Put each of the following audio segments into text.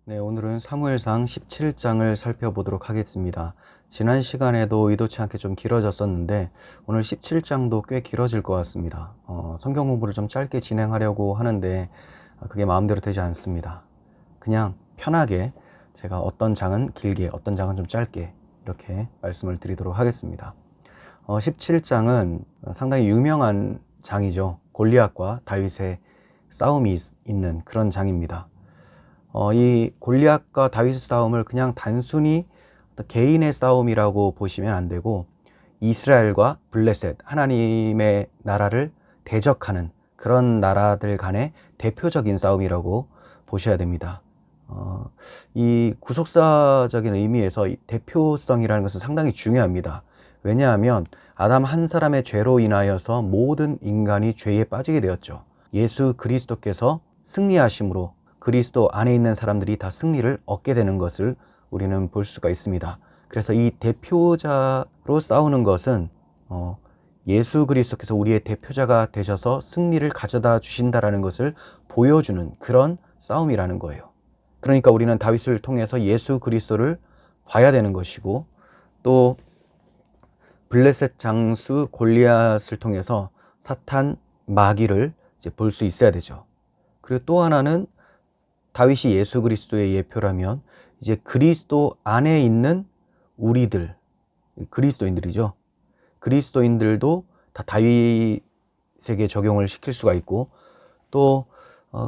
네, 오늘은 사무엘상 17장을 살펴보도록 하겠습니다. 지난 시간에도 의도치 않게 좀 길어졌었는데 오늘 17장도 꽤 길어질 것 같습니다. 성경 공부를 좀 짧게 진행하려고 하는데 그게 마음대로 되지 않습니다. 그냥 편하게 제가 어떤 장은 길게, 어떤 장은 좀 짧게 이렇게 말씀을 드리도록 하겠습니다. 17장은 상당히 유명한 장이죠. 골리앗과 다윗의 싸움이 있는 그런 장입니다. 이 골리앗과 다윗의 싸움을 그냥 단순히 개인의 싸움이라고 보시면 안 되고 이스라엘과 블레셋, 하나님의 나라를 대적하는 그런 나라들 간의 대표적인 싸움이라고 보셔야 됩니다. 이 구속사적인 의미에서 이 대표성이라는 것은 상당히 중요합니다. 왜냐하면 아담 한 사람의 죄로 인하여서 모든 인간이 죄에 빠지게 되었죠. 예수 그리스도께서 승리하심으로 그리스도 안에 있는 사람들이 다 승리를 얻게 되는 것을 우리는 볼 수가 있습니다. 그래서 이 대표자로 싸우는 것은 예수 그리스도께서 우리의 대표자가 되셔서 승리를 가져다 주신다라는 것을 보여주는 그런 싸움이라는 거예요. 그러니까 우리는 다윗을 통해서 예수 그리스도를 봐야 되는 것이고, 또 블레셋 장수 골리앗을 통해서 사탄 마귀를 이제 볼 수 있어야 되죠. 그리고 또 하나는 다윗이 예수 그리스도의 예표라면 이제 그리스도 안에 있는 우리들, 그리스도인들이죠. 그리스도인들도 다 다윗에게 적용을 시킬 수가 있고, 또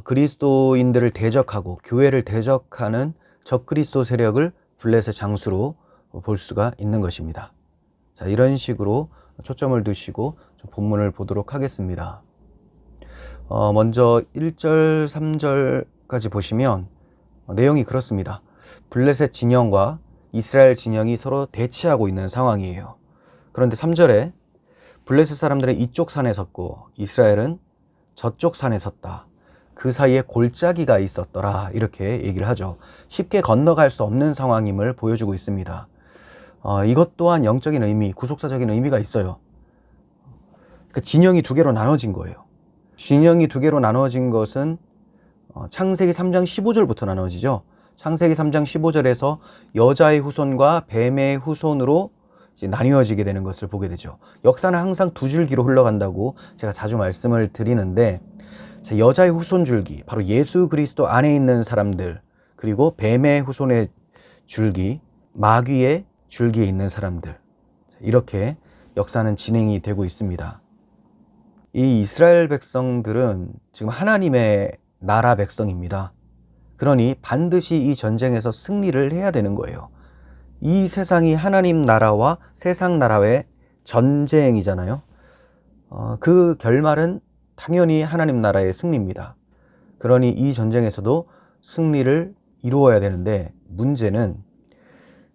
그리스도인들을 대적하고 교회를 대적하는 적그리스도 세력을 블레셋 장수로 볼 수가 있는 것입니다. 자, 이런 식으로 초점을 두시고 본문을 보도록 하겠습니다. 먼저 1절, 3절까지 보시면 내용이 그렇습니다. 블레셋 진영과 이스라엘 진영이 서로 대치하고 있는 상황이에요. 그런데 3절에 블레셋 사람들은 이쪽 산에 섰고 이스라엘은 저쪽 산에 섰다. 그 사이에 골짜기가 있었더라. 이렇게 얘기를 하죠. 쉽게 건너갈 수 없는 상황임을 보여주고 있습니다. 이것 또한 영적인 의미, 구속사적인 의미가 있어요. 그러니까 진영이 두 개로 나눠진 거예요. 진영이 두 개로 나눠진 것은 창세기 3장 15절부터 나눠지죠. 창세기 3장 15절에서 여자의 후손과 뱀의 후손으로 이제 나뉘어지게 되는 것을 보게 되죠. 역사는 항상 두 줄기로 흘러간다고 제가 자주 말씀을 드리는데, 여자의 후손 줄기, 바로 예수 그리스도 안에 있는 사람들, 그리고 뱀의 후손의 줄기, 마귀의 줄기에 있는 사람들, 이렇게 역사는 진행이 되고 있습니다. 이 이스라엘 백성들은 지금 하나님의 나라 백성입니다. 그러니 반드시 이 전쟁에서 승리를 해야 되는 거예요. 이 세상이 하나님 나라와 세상 나라의 전쟁이잖아요. 그 결말은 당연히 하나님 나라의 승리입니다. 그러니 이 전쟁에서도 승리를 이루어야 되는데, 문제는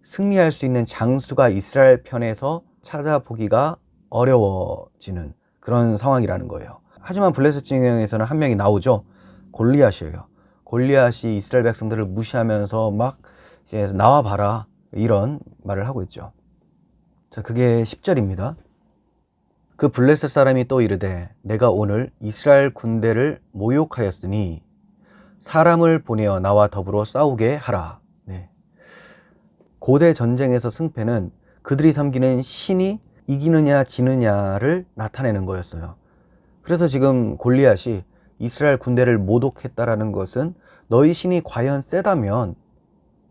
승리할 수 있는 장수가 이스라엘 편에서 찾아보기가 어려워지는 그런 상황이라는 거예요. 하지만 블레셋 진영에서는 한 명이 나오죠. 골리앗이에요. 골리앗이 이스라엘 백성들을 무시하면서 막 이제 나와봐라, 이런 말을 하고 있죠. 자, 그게 10절입니다. 그 블레셋 사람이 또 이르되 내가 오늘 이스라엘 군대를 모욕하였으니 사람을 보내어 나와 더불어 싸우게 하라. 네. 고대 전쟁에서 승패는 그들이 섬기는 신이 이기느냐 지느냐를 나타내는 거였어요. 그래서 지금 골리앗이 이스라엘 군대를 모독했다라는 것은 너희 신이 과연 세다면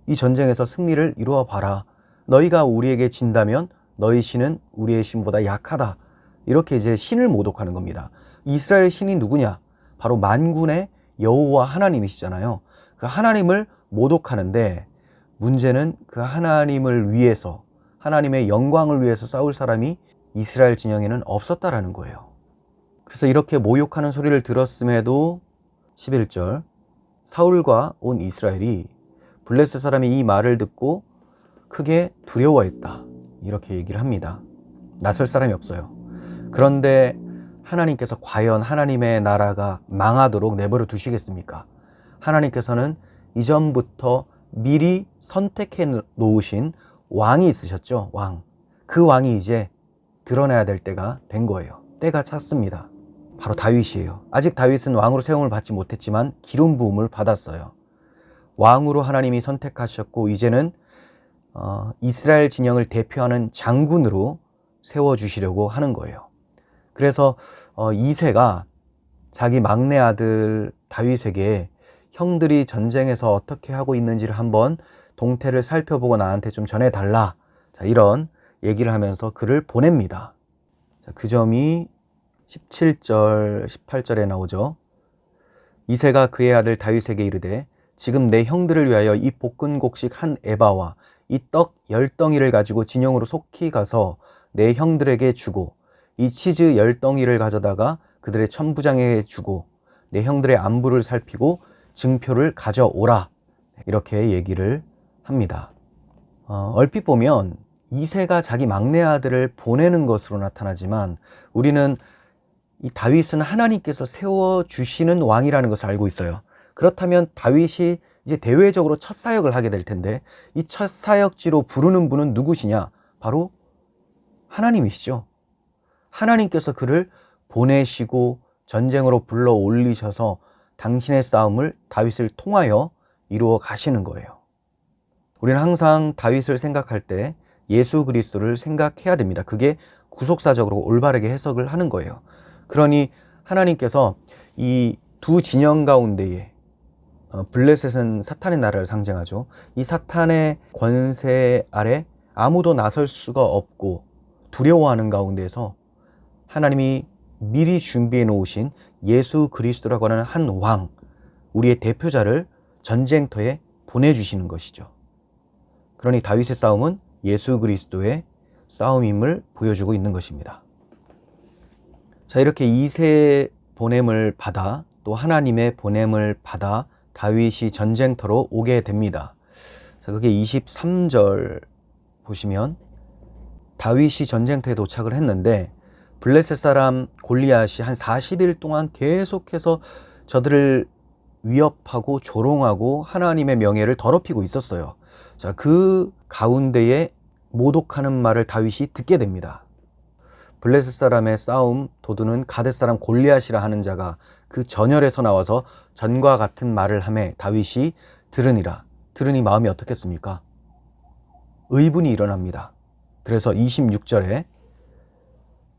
이 전쟁에서 승리를 이루어 봐라. 너희가 우리에게 진다면 너희 신은 우리의 신보다 약하다. 이렇게 이제 신을 모독하는 겁니다. 이스라엘 신이 누구냐? 바로 만군의 여호와 하나님이시잖아요. 그 하나님을 모독하는데, 문제는 그 하나님을 위해서, 하나님의 영광을 위해서 싸울 사람이 이스라엘 진영에는 없었다라는 거예요. 그래서 이렇게 모욕하는 소리를 들었음에도 11절, 사울과 온 이스라엘이 블레셋 사람이 이 말을 듣고 크게 두려워했다. 이렇게 얘기를 합니다. 나설 사람이 없어요. 그런데 하나님께서 과연 하나님의 나라가 망하도록 내버려 두시겠습니까? 하나님께서는 이전부터 미리 선택해 놓으신 왕이 있으셨죠. 왕. 그 왕이 이제 드러나야 될 때가 된 거예요. 때가 찼습니다. 바로 다윗이에요. 아직 다윗은 왕으로 세움을 받지 못했지만 기름 부음을 받았어요. 왕으로 하나님이 선택하셨고 이제는 이스라엘 진영을 대표하는 장군으로 세워주시려고 하는 거예요. 그래서 이새가 자기 막내 아들 다윗에게 형들이 전쟁에서 어떻게 하고 있는지를 한번 동태를 살펴보고 나한테 좀 전해달라. 자, 이런 얘기를 하면서 그를 보냅니다. 자, 그 점이 17절, 18절에 나오죠. 이새가 그의 아들 다윗에게 이르되 지금 내 형들을 위하여 이 볶은 곡식 한 에바와 이 떡 10덩이를 가지고 진영으로 속히 가서 내 형들에게 주고 이 치즈 10덩이를 가져다가 그들의 천부장에게 주고 내 형들의 안부를 살피고 증표를 가져오라. 이렇게 얘기를 합니다. 얼핏 보면 이새가 자기 막내 아들을 보내는 것으로 나타나지만 우리는 이 다윗은 하나님께서 세워주시는 왕이라는 것을 알고 있어요. 그렇다면 다윗이 이제 대외적으로 첫 사역을 하게 될 텐데 이 첫 사역지로 부르는 분은 누구시냐? 바로 하나님이시죠. 하나님께서 그를 보내시고 전쟁으로 불러 올리셔서 당신의 싸움을 다윗을 통하여 이루어 가시는 거예요. 우리는 항상 다윗을 생각할 때 예수 그리스도를 생각해야 됩니다. 그게 구속사적으로 올바르게 해석을 하는 거예요. 그러니 하나님께서 이 두 진영 가운데에 블레셋은 사탄의 나라를 상징하죠. 이 사탄의 권세 아래 아무도 나설 수가 없고 두려워하는 가운데에서 하나님이 미리 준비해 놓으신 예수 그리스도라고 하는 한 왕, 우리의 대표자를 전쟁터에 보내주시는 것이죠. 그러니 다윗의 싸움은 예수 그리스도의 싸움임을 보여주고 있는 것입니다. 자, 이렇게 이새 보냄을 받아 또 하나님의 보냄을 받아 다윗이 전쟁터로 오게 됩니다. 자, 그게 23절 보시면 다윗이 전쟁터에 도착을 했는데 블레셋 사람 골리앗이 한 40일 동안 계속해서 저들을 위협하고 조롱하고 하나님의 명예를 더럽히고 있었어요. 자, 그 가운데에 모독하는 말을 다윗이 듣게 됩니다. 블레셋 사람의 싸움 도두는 가뎃 사람 골리앗이라 하는 자가 그 전열에서 나와서 전과 같은 말을 하매 다윗이 들으니라. 들으니 마음이 어떻겠습니까? 의분이 일어납니다. 그래서 26절에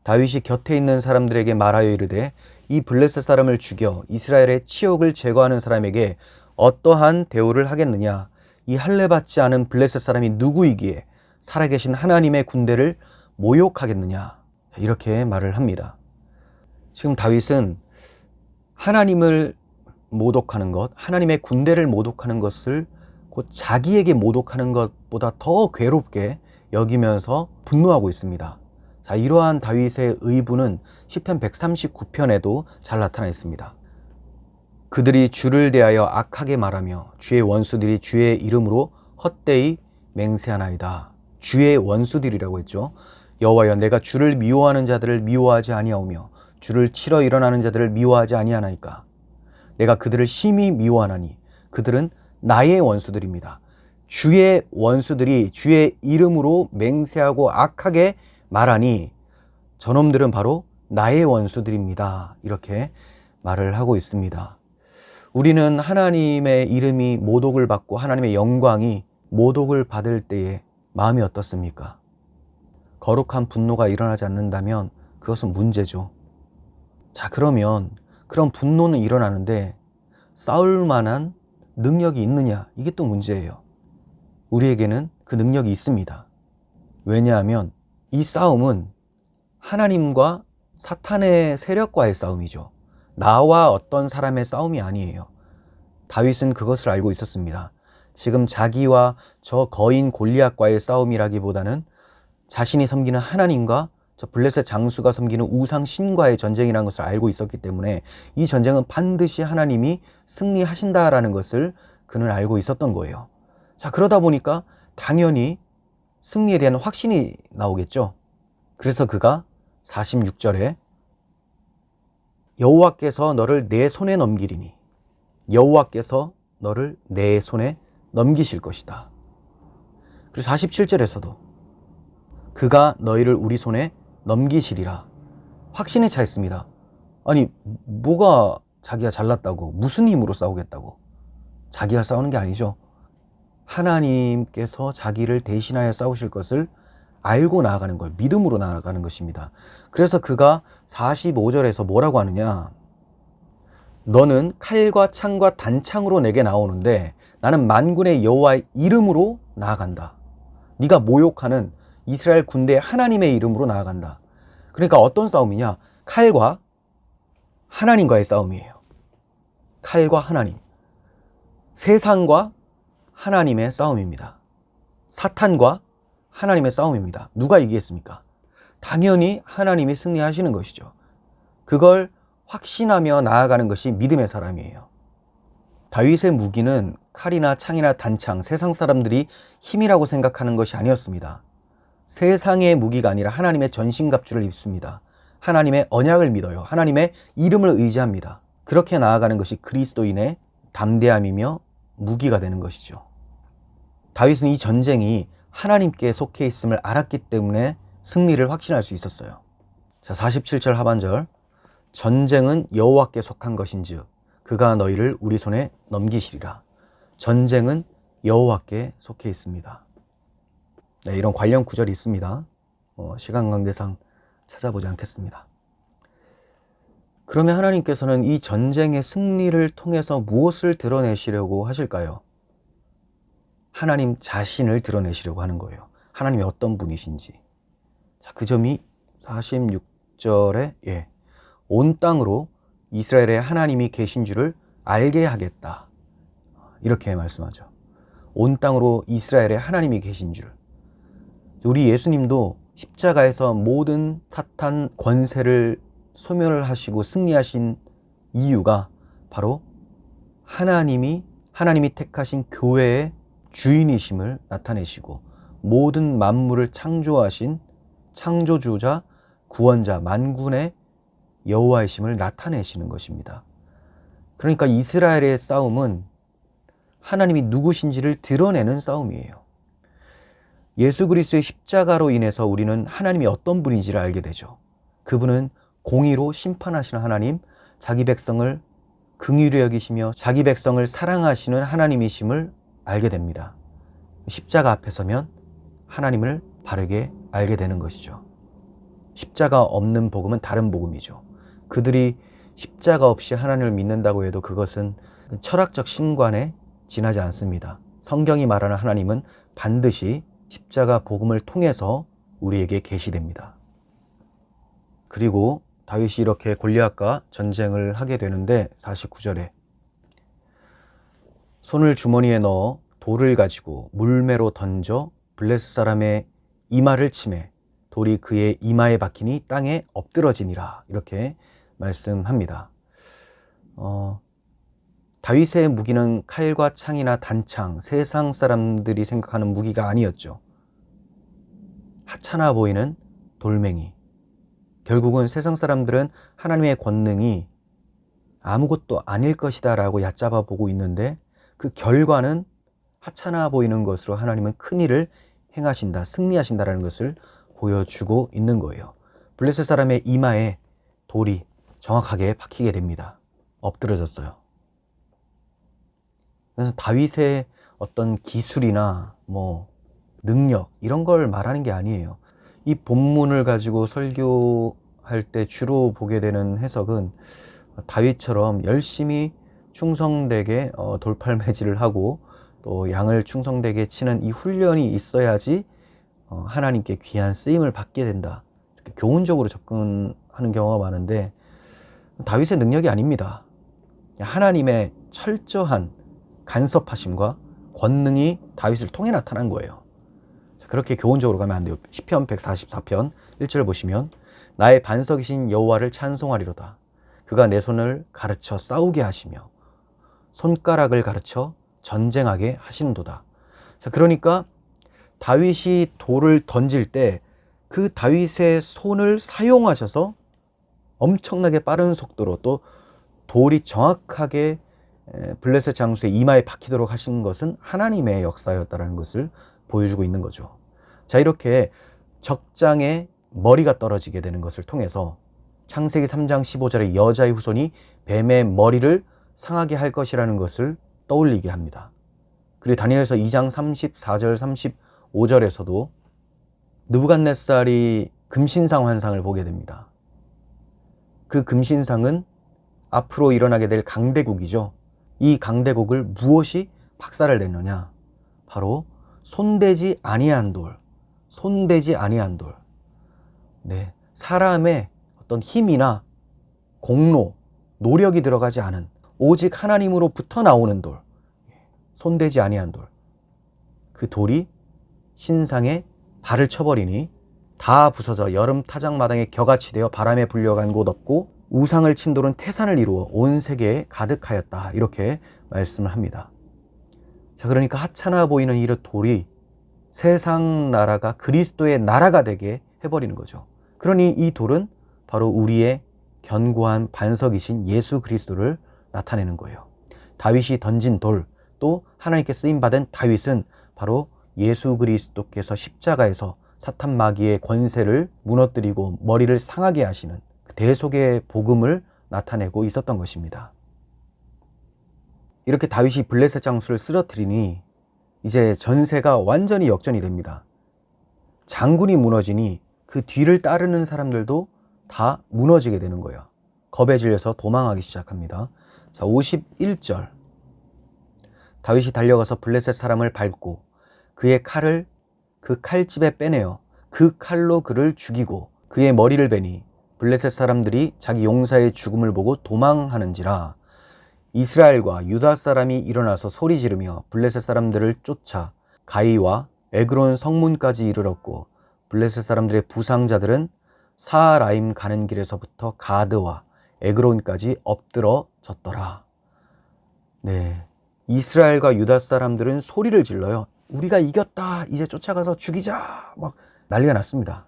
다윗이 곁에 있는 사람들에게 말하여 이르되 이 블레셋 사람을 죽여 이스라엘의 치욕을 제거하는 사람에게 어떠한 대우를 하겠느냐? 이 할례받지 않은 블레셋 사람이 누구이기에 살아계신 하나님의 군대를 모욕하겠느냐? 이렇게 말을 합니다. 지금 다윗은 하나님을 모독하는 것, 하나님의 군대를 모독하는 것을 곧 자기에게 모독하는 것보다 더 괴롭게 여기면서 분노하고 있습니다. 자, 이러한 다윗의 의분은 시편 139편에도 잘 나타나 있습니다. 그들이 주를 대하여 악하게 말하며 주의 원수들이 주의 이름으로 헛되이 맹세하나이다. 주의 원수들이라고 했죠. 여호와여, 내가 주를 미워하는 자들을 미워하지 아니하오며 주를 치러 일어나는 자들을 미워하지 아니하나이까. 내가 그들을 심히 미워하나니 그들은 나의 원수들입니다. 주의 원수들이 주의 이름으로 맹세하고 악하게 말하니 저놈들은 바로 나의 원수들입니다. 이렇게 말을 하고 있습니다. 우리는 하나님의 이름이 모독을 받고 하나님의 영광이 모독을 받을 때에 마음이 어떻습니까? 거룩한 분노가 일어나지 않는다면 그것은 문제죠. 자, 그러면 그런 분노는 일어나는데 싸울 만한 능력이 있느냐? 이게 또 문제예요. 우리에게는 그 능력이 있습니다. 왜냐하면 이 싸움은 하나님과 사탄의 세력과의 싸움이죠. 나와 어떤 사람의 싸움이 아니에요. 다윗은 그것을 알고 있었습니다. 지금 자기와 저 거인 골리앗과의 싸움이라기보다는 자신이 섬기는 하나님과 저 블레셋 장수가 섬기는 우상 신과의 전쟁이라는 것을 알고 있었기 때문에 이 전쟁은 반드시 하나님이 승리하신다라는 것을 그는 알고 있었던 거예요. 자, 그러다 보니까 당연히 승리에 대한 확신이 나오겠죠. 그래서 그가 46절에 여호와께서 너를 내 손에 넘기리니 여호와께서 너를 내 손에 넘기실 것이다. 그리고 47절에서도 그가 너희를 우리 손에 넘기시리라. 확신에 차 있습니다. 아니, 뭐가 자기가 잘났다고, 무슨 힘으로 싸우겠다고. 자기가 싸우는 게 아니죠. 하나님께서 자기를 대신하여 싸우실 것을 알고 나아가는 거예요. 믿음으로 나아가는 것입니다. 그래서 그가 45절에서 뭐라고 하느냐. 너는 칼과 창과 단창으로 내게 나오는데 나는 만군의 여호와의 이름으로 나아간다. 네가 모욕하는 이스라엘 군대의 하나님의 이름으로 나아간다. 그러니까 어떤 싸움이냐? 칼과 하나님과의 싸움이에요. 칼과 하나님. 세상과 하나님의 싸움입니다. 사탄과 하나님의 싸움입니다. 누가 이기겠습니까? 당연히 하나님이 승리하시는 것이죠. 그걸 확신하며 나아가는 것이 믿음의 사람이에요. 다윗의 무기는 칼이나 창이나 단창, 세상 사람들이 힘이라고 생각하는 것이 아니었습니다. 세상의 무기가 아니라 하나님의 전신갑주를 입습니다. 하나님의 언약을 믿어요. 하나님의 이름을 의지합니다. 그렇게 나아가는 것이 그리스도인의 담대함이며 무기가 되는 것이죠. 다윗은 이 전쟁이 하나님께 속해 있음을 알았기 때문에 승리를 확신할 수 있었어요. 자, 47절 하반절. 전쟁은 여호와께 속한 것인즉 그가 너희를 우리 손에 넘기시리라. 전쟁은 여호와께 속해 있습니다. 네, 이런 관련 구절이 있습니다. 시간 관계상 찾아보지 않겠습니다. 그러면 하나님께서는 이 전쟁의 승리를 통해서 무엇을 드러내시려고 하실까요? 하나님 자신을 드러내시려고 하는 거예요. 하나님이 어떤 분이신지. 자, 그 점이 46절에 온 땅으로 이스라엘의 하나님이 계신 줄을 알게 하겠다. 이렇게 말씀하죠. 온 땅으로 이스라엘의 하나님이 계신 줄. 우리 예수님도 십자가에서 모든 사탄 권세를 소멸을 하시고 승리하신 이유가 바로 하나님이 택하신 교회의 주인이심을 나타내시고 모든 만물을 창조하신 창조주자, 구원자, 만군의 여호와이심을 나타내시는 것입니다. 그러니까 이스라엘의 싸움은 하나님이 누구신지를 드러내는 싸움이에요. 예수 그리스도의 십자가로 인해서 우리는 하나님이 어떤 분인지를 알게 되죠. 그분은 공의로 심판하시는 하나님, 자기 백성을 긍휼히 여기시며 자기 백성을 사랑하시는 하나님이심을 알게 됩니다. 십자가 앞에 서면 하나님을 바르게 알게 되는 것이죠. 십자가 없는 복음은 다른 복음이죠. 그들이 십자가 없이 하나님을 믿는다고 해도 그것은 철학적 신관에 지나지 않습니다. 성경이 말하는 하나님은 반드시 십자가 복음을 통해서 우리에게 계시됩니다. 그리고 다윗이 이렇게 골리앗과 전쟁을 하게 되는데 49절에 손을 주머니에 넣어 돌을 가지고 물매로 던져 블레셋 사람의 이마를 치매 돌이 그의 이마에 박히니 땅에 엎드러지니라. 이렇게 말씀합니다. 다윗의 무기는 칼과 창이나 단창, 세상 사람들이 생각하는 무기가 아니었죠. 하찮아 보이는 돌멩이. 결국은 세상 사람들은 하나님의 권능이 아무것도 아닐 것이다 라고 얕잡아 보고 있는데 그 결과는 하찮아 보이는 것으로 하나님은 큰 일을 행하신다, 승리하신다라는 것을 보여주고 있는 거예요. 블레셋 사람의 이마에 돌이 정확하게 박히게 됩니다. 엎드러졌어요. 그래서 다윗의 어떤 기술이나 능력 이런 걸 말하는 게 아니에요. 이 본문을 가지고 설교할 때 주로 보게 되는 해석은 다윗처럼 열심히 충성되게 돌팔매질을 하고 또 양을 충성되게 치는 이 훈련이 있어야지 하나님께 귀한 쓰임을 받게 된다. 이렇게 교훈적으로 접근하는 경우가 많은데 다윗의 능력이 아닙니다. 하나님의 철저한 간섭하심과 권능이 다윗을 통해 나타난 거예요. 그렇게 교훈적으로 가면 안 돼요. 시편 144편 1절 보시면 나의 반석이신 여호와를 찬송하리로다. 그가 내 손을 가르쳐 싸우게 하시며 손가락을 가르쳐 전쟁하게 하시는도다. 자, 그러니까 다윗이 돌을 던질 때 그 다윗의 손을 사용하셔서 엄청나게 빠른 속도로 또 돌이 정확하게 블레셋 장수의 이마에 박히도록 하신 것은 하나님의 역사였다는 것을 보여주고 있는 거죠. 자, 이렇게 적장에 머리가 떨어지게 되는 것을 통해서 창세기 3장 15절에 여자의 후손이 뱀의 머리를 상하게 할 것이라는 것을 떠올리게 합니다. 그리고 다니엘서 2장 34절 35절에서도 느부갓네살이 금신상 환상을 보게 됩니다. 그 금신상은 앞으로 일어나게 될 강대국이죠. 이 강대국을 무엇이 박살을 냈느냐? 바로 손대지 아니한 돌, 손대지 아니한 돌. 네, 사람의 어떤 힘이나 공로, 노력이 들어가지 않은 오직 하나님으로부터 나오는 돌, 손대지 아니한 돌. 그 돌이 신상에 발을 쳐버리니 다 부서져 여름 타작마당에 겨같이 되어 바람에 불려간 곳 없고 우상을 친 돌은 태산을 이루어 온 세계에 가득하였다. 이렇게 말씀을 합니다. 자, 그러니까 하찮아 보이는 이 돌이 세상 나라가 그리스도의 나라가 되게 해버리는 거죠. 그러니 이 돌은 바로 우리의 견고한 반석이신 예수 그리스도를 나타내는 거예요. 다윗이 던진 돌, 또 하나님께 쓰임받은 다윗은 바로 예수 그리스도께서 십자가에서 사탄 마귀의 권세를 무너뜨리고 머리를 상하게 하시는 대속의 복음을 나타내고 있었던 것입니다. 이렇게 다윗이 블레셋 장수를 쓰러뜨리니 이제 전세가 완전히 역전이 됩니다. 장군이 무너지니 그 뒤를 따르는 사람들도 다 무너지게 되는 거예요. 겁에 질려서 도망하기 시작합니다. 자, 51절. 다윗이 달려가서 블레셋 사람을 밟고 그의 칼을 그 칼집에 빼내어 그 칼로 그를 죽이고 그의 머리를 베니 블레셋 사람들이 자기 용사의 죽음을 보고 도망하는지라. 이스라엘과 유다 사람이 일어나서 소리 지르며 블레셋 사람들을 쫓아 가이와 에그론 성문까지 이르렀고 블레셋 사람들의 부상자들은 사라임 가는 길에서부터 가드와 에그론까지 엎드러졌더라. 네, 이스라엘과 유다 사람들은 소리를 질러요. 우리가 이겼다. 이제 쫓아가서 죽이자. 막 난리가 났습니다.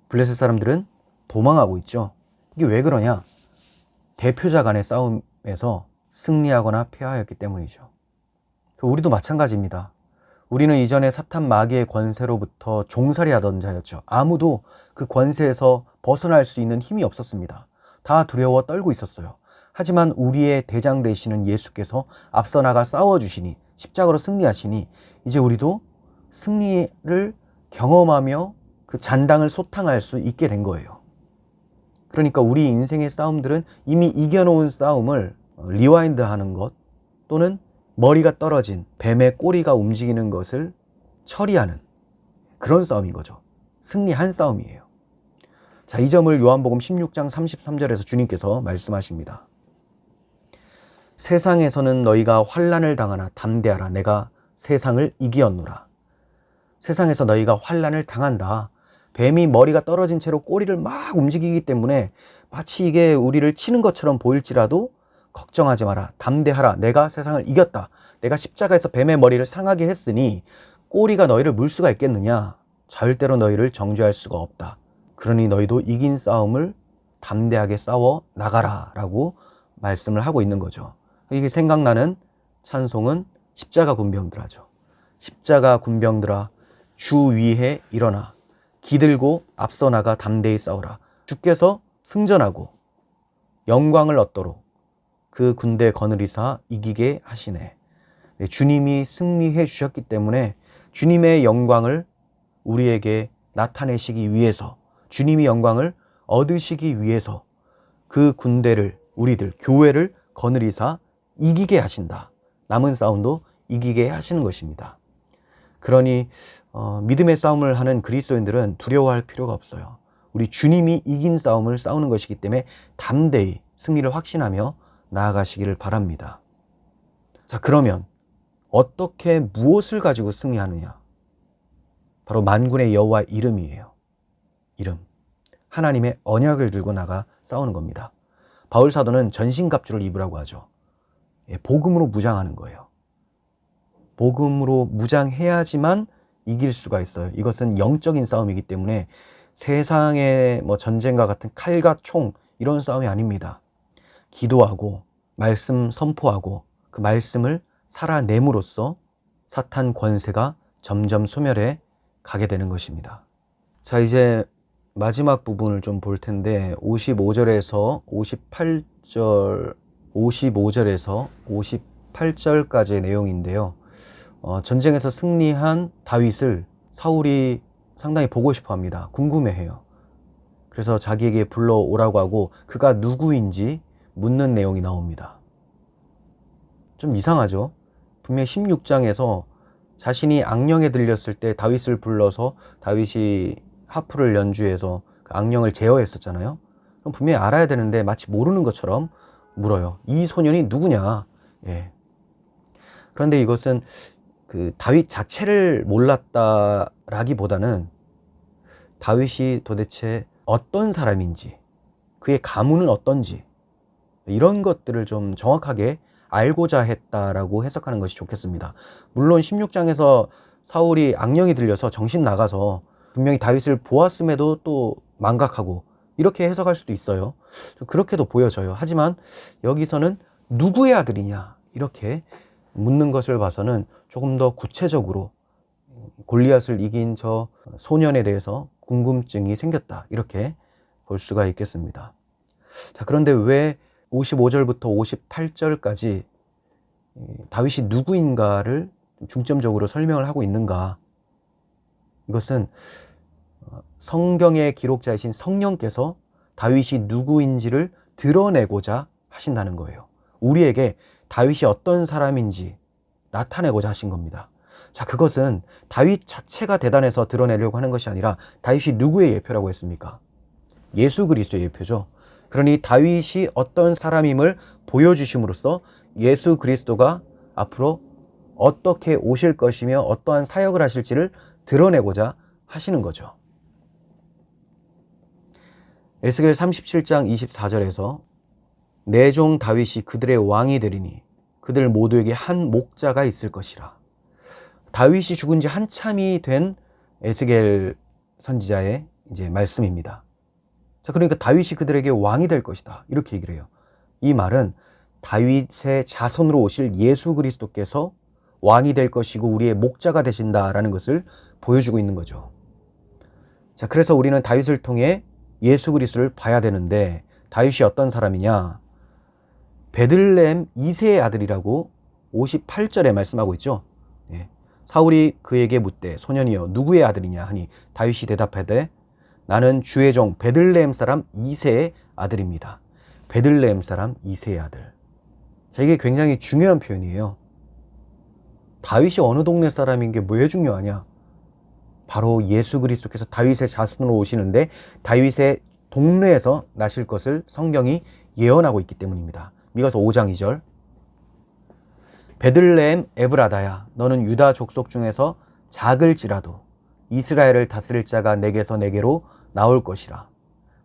블레셋 사람들은 도망하고 있죠. 이게 왜 그러냐? 대표자 간의 싸움에서 승리하거나 패하였기 때문이죠. 우리도 마찬가지입니다. 우리는 이전에 사탄 마귀의 권세로부터 종살이 하던 자였죠. 아무도 그 권세에서 벗어날 수 있는 힘이 없었습니다. 다 두려워 떨고 있었어요. 하지만 우리의 대장 되시는 예수께서 앞서 나가 싸워주시니 십자가로 승리하시니 이제 우리도 승리를 경험하며 그 잔당을 소탕할 수 있게 된 거예요. 그러니까 우리 인생의 싸움들은 이미 이겨놓은 싸움을 리와인드 하는 것 또는 머리가 떨어진 뱀의 꼬리가 움직이는 것을 처리하는 그런 싸움인 거죠. 승리한 싸움이에요. 자, 이 점을 요한복음 16장 33절에서 주님께서 말씀하십니다. 세상에서는 너희가 환난을 당하나 담대하라. 내가 세상을 이기었노라. 세상에서 너희가 환난을 당한다. 뱀이 머리가 떨어진 채로 꼬리를 막 움직이기 때문에 마치 이게 우리를 치는 것처럼 보일지라도 걱정하지 마라. 담대하라. 내가 세상을 이겼다. 내가 십자가에서 뱀의 머리를 상하게 했으니 꼬리가 너희를 물 수가 있겠느냐? 절대로 너희를 정죄할 수가 없다. 그러니 너희도 이긴 싸움을 담대하게 싸워 나가라 라고 말씀을 하고 있는 거죠. 이게 생각나는 찬송은 십자가 군병들아죠. 십자가 군병들아 주 위에 일어나 기들고 앞서 나가 담대히 싸우라. 주께서 승전하고 영광을 얻도록 그 군대 거느리사 이기게 하시네. 네, 주님이 승리해 주셨기 때문에 주님의 영광을 우리에게 나타내시기 위해서 주님이 영광을 얻으시기 위해서 그 군대를 우리들 교회를 거느리사 이기게 하신다. 남은 싸움도 이기게 하시는 것입니다. 그러니 믿음의 싸움을 하는 그리스도인들은 두려워할 필요가 없어요. 우리 주님이 이긴 싸움을 싸우는 것이기 때문에 담대히 승리를 확신하며 나아가시기를 바랍니다. 자, 그러면 어떻게 무엇을 가지고 승리하느냐? 바로 만군의 여호와 이름이에요. 이름. 하나님의 언약을 들고 나가 싸우는 겁니다. 바울 사도는 전신갑주를 입으라고 하죠. 복음으로 무장하는 거예요. 복음으로 무장해야지만 이길 수가 있어요. 이것은 영적인 싸움이기 때문에 세상의 전쟁과 같은 칼과 총 이런 싸움이 아닙니다. 기도하고 말씀 선포하고 그 말씀을 살아냄으로써 사탄 권세가 점점 소멸해 가게 되는 것입니다. 자, 이제 마지막 부분을 좀 볼 텐데 55절에서 58절, 55절에서 58절까지의 내용인데요. 전쟁에서 승리한 다윗을 사울이 상당히 보고 싶어 합니다. 궁금해해요. 그래서 자기에게 불러오라고 하고 그가 누구인지 묻는 내용이 나옵니다. 좀 이상하죠? 분명히 16장에서 자신이 악령에 들렸을 때 다윗을 불러서 다윗이 하프를 연주해서 그 악령을 제어했었잖아요. 그럼 분명히 알아야 되는데 마치 모르는 것처럼 물어요. 이 소년이 누구냐? 예. 그런데 이것은 그 다윗 자체를 몰랐다라기보다는 다윗이 도대체 어떤 사람인지, 그의 가문은 어떤지 이런 것들을 좀 정확하게 알고자 했다라고 해석하는 것이 좋겠습니다. 물론 16장에서 사울이 악령이 들려서 정신 나가서 분명히 다윗을 보았음에도 또 망각하고 이렇게 해석할 수도 있어요. 그렇게도 보여져요. 하지만 여기서는 누구의 아들이냐 이렇게 묻는 것을 봐서는 조금 더 구체적으로 골리앗을 이긴 저 소년에 대해서 궁금증이 생겼다 이렇게 볼 수가 있겠습니다. 자, 그런데 왜 55절부터 58절까지 다윗이 누구인가를 중점적으로 설명을 하고 있는가? 이것은 성경의 기록자이신 성령께서 다윗이 누구인지를 드러내고자 하신다는 거예요. 우리에게 다윗이 어떤 사람인지 나타내고자 하신 겁니다. 자, 그것은 다윗 자체가 대단해서 드러내려고 하는 것이 아니라 다윗이 누구의 예표라고 했습니까? 예수 그리스도의 예표죠. 그러니 다윗이 어떤 사람임을 보여주심으로써 예수 그리스도가 앞으로 어떻게 오실 것이며 어떠한 사역을 하실지를 드러내고자 하시는 거죠. 에스겔 37장 24절에서 내 종 다윗이 그들의 왕이 되리니 그들 모두에게 한 목자가 있을 것이라. 다윗이 죽은 지 한참이 된 에스겔 선지자의 이제 말씀입니다. 자, 그러니까 다윗이 그들에게 왕이 될 것이다 이렇게 얘기를 해요. 이 말은 다윗의 자손으로 오실 예수 그리스도께서 왕이 될 것이고 우리의 목자가 되신다라는 것을 보여주고 있는 거죠. 자, 그래서 우리는 다윗을 통해 예수 그리스도를 봐야 되는데 다윗이 어떤 사람이냐? 베들레헴 이새의 아들이라고 58절에 말씀하고 있죠. 예. 사울이 그에게 묻되 소년이여 누구의 아들이냐 하니 다윗이 대답하되 나는 주의 종 베들레헴 사람 이새의 아들입니다. 베들레헴 사람 이새의 아들. 자, 이게 굉장히 중요한 표현이에요. 다윗이 어느 동네 사람인 게 왜 중요하냐? 바로 예수 그리스도께서 다윗의 자손으로 오시는데 다윗의 동네에서 나실 것을 성경이 예언하고 있기 때문입니다. 미가서 5장 2절 베들레헴 에브라다야 너는 유다 족속 중에서 작을지라도 이스라엘을 다스릴 자가 내게서 내게로 나올 것이라.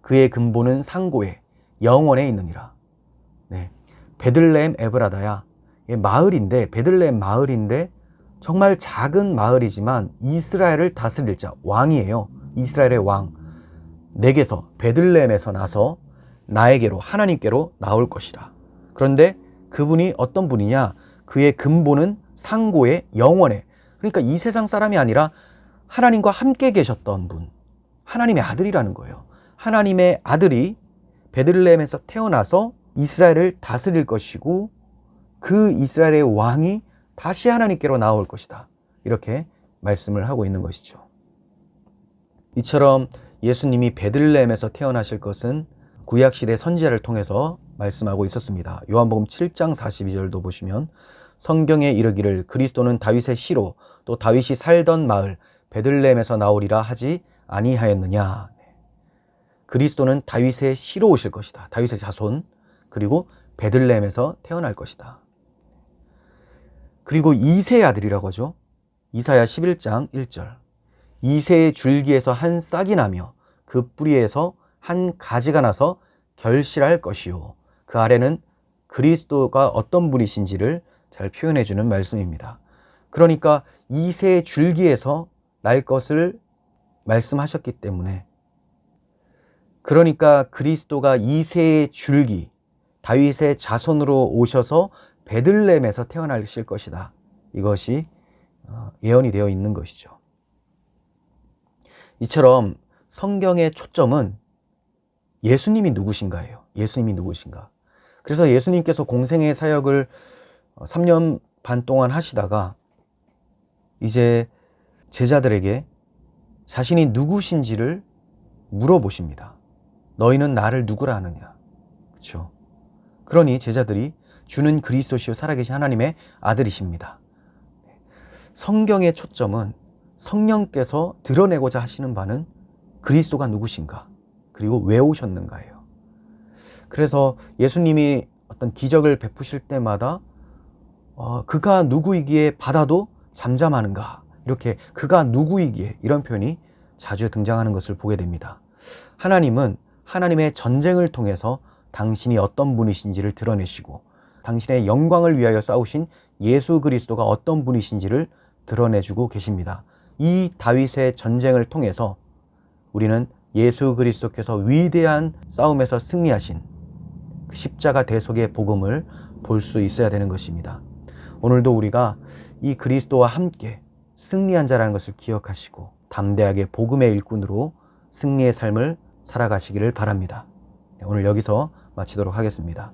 그의 근본은 상고에 영원에 있느니라. 네, 베들레헴 에브라다야 마을인데 베들레헴 마을인데 정말 작은 마을이지만 이스라엘을 다스릴 자 왕이에요. 이스라엘의 왕 내게서 베들레헴에서 나서 나에게로 하나님께로 나올 것이라. 그런데 그분이 어떤 분이냐? 그의 근본은 상고의 영원에 그러니까 이 세상 사람이 아니라 하나님과 함께 계셨던 분 하나님의 아들이라는 거예요. 하나님의 아들이 베들레헴에서 태어나서 이스라엘을 다스릴 것이고 그 이스라엘의 왕이 다시 하나님께로 나올 것이다. 이렇게 말씀을 하고 있는 것이죠. 이처럼 예수님이 베들레헴에서 태어나실 것은 구약시대 선지자를 통해서 말씀하고 있었습니다. 요한복음 7장 42절도 보시면 성경에 이르기를 그리스도는 다윗의 씨로 또 다윗이 살던 마을 베들레헴에서 나오리라 하지 아니하였느냐. 그리스도는 다윗의 씨로 오실 것이다. 다윗의 자손 그리고 베들레헴에서 태어날 것이다. 그리고 이새의 아들이라고 하죠. 이사야 11장 1절 이새의 줄기에서 한 싹이 나며 그 뿌리에서 한 가지가 나서 결실할 것이요. 그 아래는 그리스도가 어떤 분이신지를 잘 표현해 주는 말씀입니다. 그러니까 이새의 줄기에서 날 것을 말씀하셨기 때문에 그러니까 그리스도가 이새의 줄기 다윗의 자손으로 오셔서 베들레헴에서 태어나실 것이다. 이것이 예언이 되어 있는 것이죠. 이처럼 성경의 초점은 예수님이 누구신가예요. 예수님이 누구신가. 그래서 예수님께서 공생의 사역을 3년 반 동안 하시다가 이제 제자들에게 자신이 누구신지를 물어보십니다. 너희는 나를 누구라 하느냐? 그렇죠? 그러니 제자들이 주는 그리스도시요 살아계신 하나님의 아들이십니다. 성경의 초점은 성령께서 드러내고자 하시는 바는 그리스도가 누구신가, 그리고 왜 오셨는가예요. 그래서 예수님이 어떤 기적을 베푸실 때마다 그가 누구이기에 바다도 잠잠하는가, 이렇게 그가 누구이기에, 이런 표현이 자주 등장하는 것을 보게 됩니다. 하나님은 하나님의 전쟁을 통해서 당신이 어떤 분이신지를 드러내시고 당신의 영광을 위하여 싸우신 예수 그리스도가 어떤 분이신지를 드러내주고 계십니다. 이 다윗의 전쟁을 통해서 우리는 예수 그리스도께서 위대한 싸움에서 승리하신 그 십자가 대속의 복음을 볼 수 있어야 되는 것입니다. 오늘도 우리가 이 그리스도와 함께 승리한 자라는 것을 기억하시고 담대하게 복음의 일꾼으로 승리의 삶을 살아가시기를 바랍니다. 오늘 여기서 마치도록 하겠습니다.